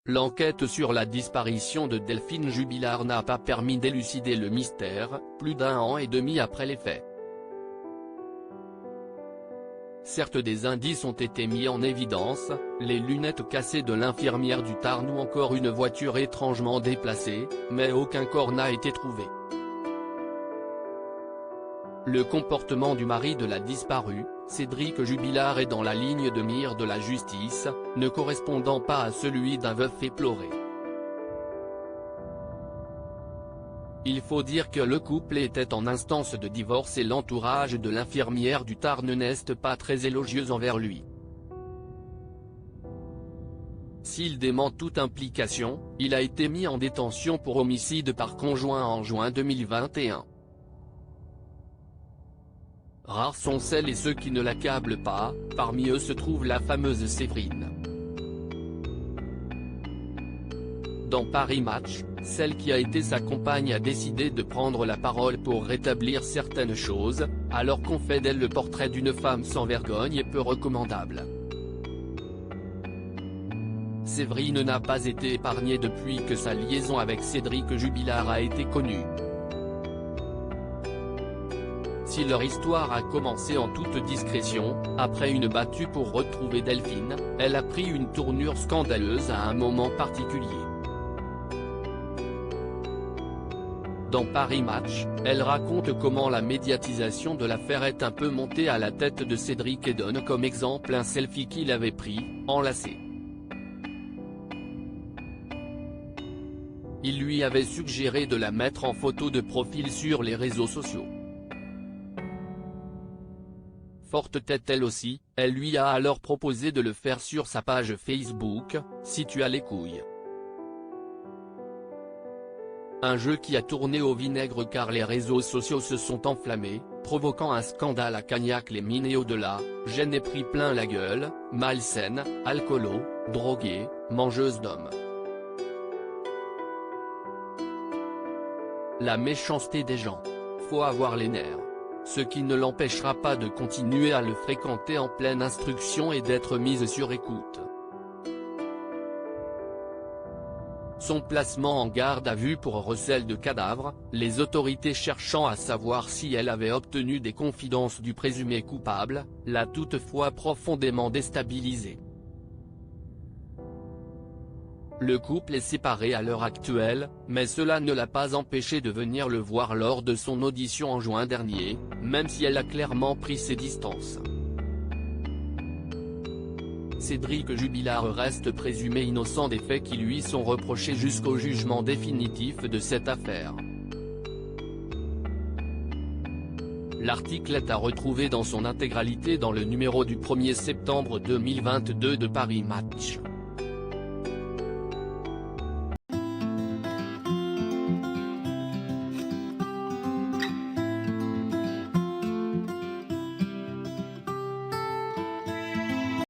L'enquête sur la disparition de Delphine Jubilard n'a pas permis d'élucider le mystère, plus d'un an et demi après les faits. Certes, des indices ont été mis en évidence, les lunettes cassées de l'infirmière du Tarn ou encore une voiture étrangement déplacée, mais aucun corps n'a été trouvé. Le comportement du mari de la disparue, Cédric Jubilard, est dans la ligne de mire de la justice, ne correspondant pas à celui d'un veuf éploré. Il faut dire que le couple était en instance de divorce et l'entourage de l'infirmière du Tarn n'est pas très élogieux envers lui. S'il dément toute implication, il a été mis en détention pour homicide par conjoint en juin 2021. Rares sont celles et ceux qui ne l'accablent pas, parmi eux se trouve la fameuse Séverine. Dans Paris Match, celle qui a été sa compagne a décidé de prendre la parole pour rétablir certaines choses, alors qu'on fait d'elle le portrait d'une femme sans vergogne et peu recommandable. Séverine n'a pas été épargnée depuis que sa liaison avec Cédric Jubilard a été connue. Si leur histoire a commencé en toute discrétion, après une battue pour retrouver Delphine, elle a pris une tournure scandaleuse à un moment particulier. Dans Paris Match, elle raconte comment la médiatisation de l'affaire est un peu montée à la tête de Cédric et donne comme exemple un selfie qu'il avait pris, enlacé. Il lui avait suggéré de la mettre en photo de profil sur les réseaux sociaux. Forte tête elle aussi, elle lui a alors proposé de le faire sur sa page Facebook, si tu as les couilles. Un jeu qui a tourné au vinaigre car les réseaux sociaux se sont enflammés, provoquant un scandale à Cagnac-les-Mines et au-delà. J'en ai pris plein la gueule, malsaine, alcoolo, droguée, mangeuse d'hommes. La méchanceté des gens. Faut avoir les nerfs. Ce qui ne l'empêchera pas de continuer à le fréquenter en pleine instruction et d'être mise sur écoute. Son placement en garde à vue pour recel de cadavres, les autorités cherchant à savoir si elle avait obtenu des confidences du présumé coupable, l'a toutefois profondément déstabilisé. Le couple est séparé à l'heure actuelle, mais cela ne l'a pas empêché de venir le voir lors de son audition en juin dernier, même si elle a clairement pris ses distances. Cédric Jubilard reste présumé innocent des faits qui lui sont reprochés jusqu'au jugement définitif de cette affaire. L'article est à retrouver dans son intégralité dans le numéro du 1er septembre 2022 de Paris Match.